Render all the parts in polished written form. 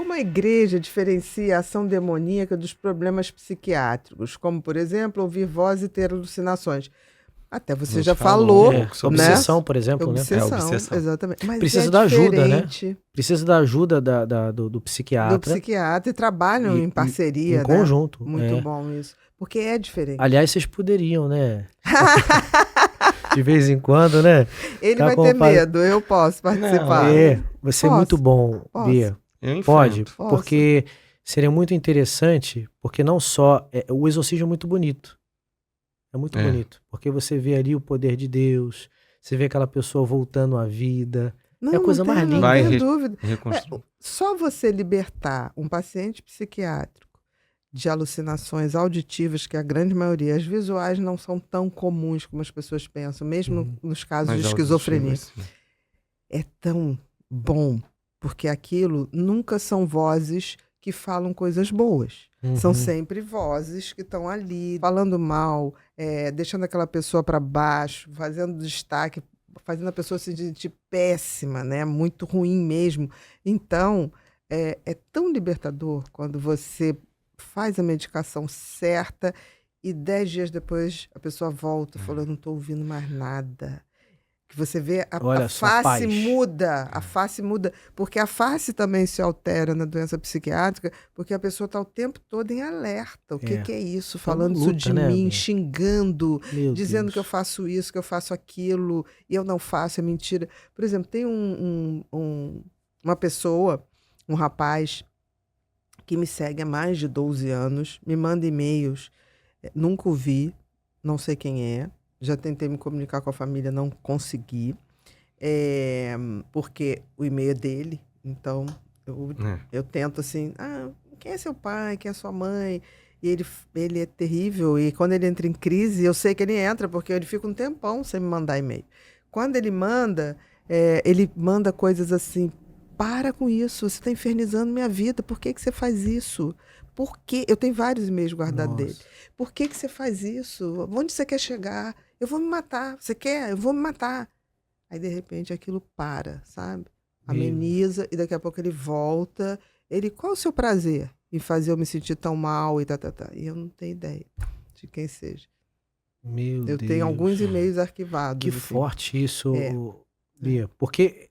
Como a igreja diferencia a ação demoníaca dos problemas psiquiátricos, como, por exemplo, ouvir voz e ter alucinações? Até você já falou, um pouco sobre Obsessão, por exemplo, né? obsessão, exatamente. Mas Precisa da ajuda, né? diferente Precisa da ajuda do do psiquiatra. psiquiatra e trabalham em parceria, em né? conjunto. Muito bom isso. Porque é diferente. Aliás, vocês poderiam, né? De vez em quando, né? Ele Tá vai ter medo, eu posso participar. Vai ser muito bom, Bia. Eu Pode, enfrento. porque seria muito interessante, porque não só... o exorcismo é muito bonito. É muito bonito. Porque você vê ali o poder de Deus, você vê aquela pessoa voltando à vida. É a coisa mais linda. Não Vai tem dúvida. reconstruir. Só você libertar um paciente psiquiátrico de alucinações auditivas, que a grande maioria, as visuais não são tão comuns como as pessoas pensam, mesmo nos casos Mas de esquizofrenia. auditivas, sim. É tão bom, porque aquilo nunca são vozes que falam coisas boas. São sempre vozes que estão ali, falando mal, deixando aquela pessoa para baixo, fazendo destaque, fazendo a pessoa se sentir péssima, né? Muito ruim mesmo. Então, é tão libertador quando você faz a medicação certa e 10 dias depois a pessoa volta falando, não estou ouvindo mais nada. Que você vê Olha a só, face paz. muda, a face muda, porque a face também se altera na doença psiquiátrica, porque a pessoa está o tempo todo em alerta. O que é isso? Falando luta, isso de né, mim, Bia? xingando, Meu dizendo Deus. que eu faço isso, que eu faço aquilo, e eu não faço, é mentira. Por exemplo, tem uma pessoa, um rapaz, que me segue há mais de 12 anos, me manda e-mails, nunca o vi, não sei quem é, já tentei me comunicar com a família, não consegui, porque o e-mail é dele, então eu tento assim, quem é seu pai, quem é sua mãe? E ele é terrível, e quando ele entra em crise, eu sei que ele entra, porque ele fica um tempão sem me mandar e-mail. Quando ele manda coisas assim, para com isso, você está infernizando minha vida, por que você faz isso? Por quê? Eu tenho vários e-mails guardados dele. Por que você faz isso? Onde você quer chegar? Eu vou me matar. Você quer? Eu vou me matar. Aí, de repente, aquilo para, sabe? Ameniza, e daqui a pouco ele volta. Qual o seu prazer em fazer eu me sentir tão mal e tá. E eu não tenho ideia de quem seja. Eu tenho alguns e-mails arquivados. Que assim. forte isso, Bia. Porque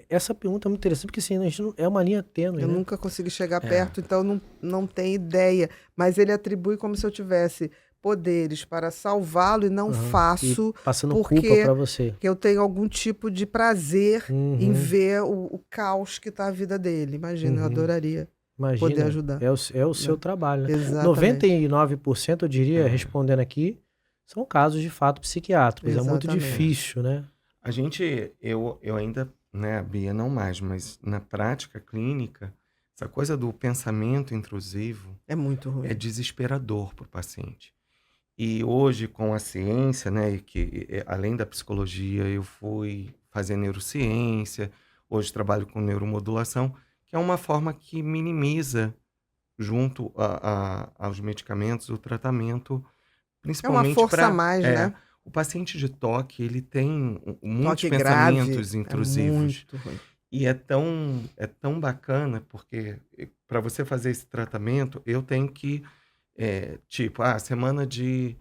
essa pergunta é muito interessante, porque assim, a gente é uma linha tênue, Eu né? nunca consegui chegar perto, então não tenho ideia. Mas ele atribui como se eu tivesse poderes para salvá-lo e não faço, E passando porque culpa pra você. eu tenho algum tipo de prazer em ver o caos que está a vida dele. Imagina, eu adoraria poder ajudar. É o seu trabalho, né? Exatamente. 99%, eu diria, respondendo aqui, são casos de fato psiquiátricos. É muito Exatamente. difícil, né? A gente, eu ainda, né, Bia, não mais, mas na prática clínica, essa coisa do pensamento intrusivo É muito ruim. é desesperador para o paciente. E hoje, com a ciência, né, e que além da psicologia, eu fui fazer neurociência, hoje trabalho com neuromodulação, que é uma forma que minimiza, junto aos medicamentos, o tratamento, principalmente força a mais, né? O paciente de toque, ele tem muitos Toque pensamentos grave intrusivos. é muito ruim. E é tão bacana, porque para você fazer esse tratamento, eu tenho que, semana de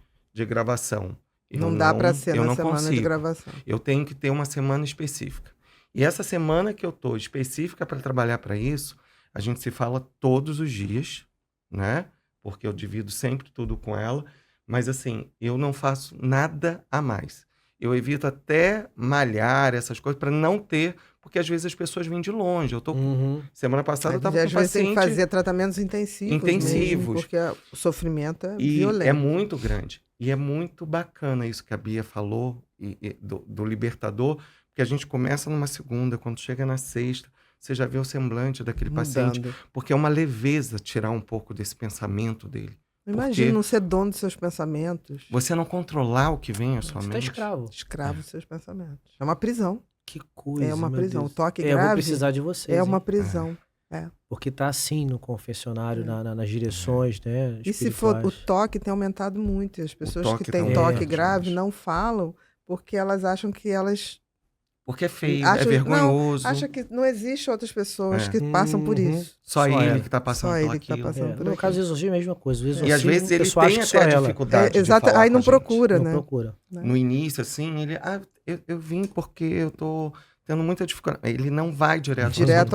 gravação. Não dá para ser eu na não semana de consigo. gravação. Eu tenho que ter uma semana específica. E essa semana que eu estou específica para trabalhar para isso, a gente se fala todos os dias, né? Porque eu divido sempre tudo com ela. Mas assim, eu não faço nada a mais. Eu evito até malhar essas coisas para não ter, porque às vezes as pessoas vêm de longe. Eu tô semana passada eu estava com um Às vezes tem que paciente fazer tratamentos intensivos. Mesmo, porque o sofrimento é violento. É muito grande. E é muito bacana isso que a Bia falou do libertador, porque a gente começa numa segunda, quando chega na sexta, você já vê o semblante daquele paciente, porque é uma leveza tirar um pouco desse pensamento dele. Imagina não ser dono dos seus pensamentos. Você não controlar o que vem à sua mente. Você tá escravo. Escravo dos seus pensamentos. É uma prisão. Que coisa, É uma prisão. Deus. O toque grave eu vou precisar de vocês. É uma prisão. Porque tá assim no confessionário, nas direções, né? E se for, o toque tem aumentado muito. E as pessoas que têm toque grave não falam porque elas acham que elas Porque é feio, Acha- é vergonhoso. Acha que não existe outras pessoas É. que passam por Uhum. isso. Só Só ele ela. que tá passando Só por ele que tá aquilo. passando. por No aqui. caso do exorcismo é a mesma coisa. O E às exorcismo, vezes a ele pessoa acha tem que só até ela. dificuldade de Exato, falar aí com não a gente. procura, Não né? procura. No início, assim, ele... eu vim porque eu tô tendo muita dificuldade. Ele não vai Direto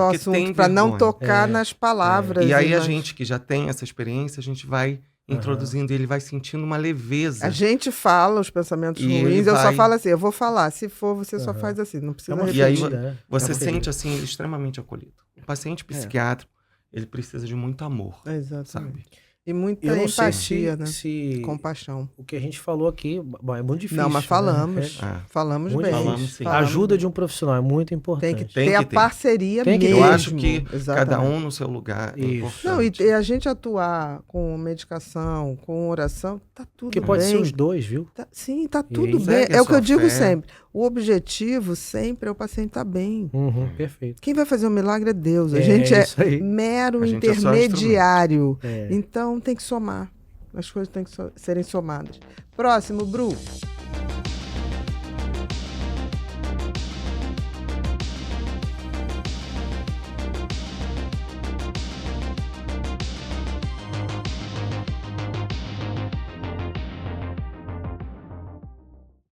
ao porque tem assunto, para não vergonha. tocar nas palavras. E aí a nas- gente que já tem essa experiência, a gente vai introduzindo e ele vai sentindo uma leveza. A gente fala os pensamentos E ele ruins, eu só vai- falo assim, eu vou falar. Se for, você só faz assim, não É precisa uma E aí repetir. ferida, né? Você É uma ferida. sente, assim, ele extremamente acolhido. O paciente psiquiátrico, ele precisa de muito amor, Exatamente. sabe? E muita Eu não sei empatia, né? se Compaixão. o que a gente falou aqui bom, é muito difícil. Não, mas falamos. Né? Falamos Muito bem. difícil. Falamos, sim. A Falamos ajuda bem. de um profissional é muito importante. Tem que Tem ter a que ter. parceria Tem que ter. mesmo. Eu acho que cada Exatamente. um no seu lugar é Isso. importante. Não, e a gente atuar com medicação, com oração, tá tudo Porque bem. pode ser os dois, viu? Sim, tá tudo aí? bem. Segue a É o que eu sua digo fé. sempre. O objetivo sempre é o paciente estar bem. Perfeito. Quem vai fazer o milagre é Deus. A gente é isso aí. mero A gente é só intermediário. É. Então tem que somar. As coisas têm que serem somadas. Próximo, Bru.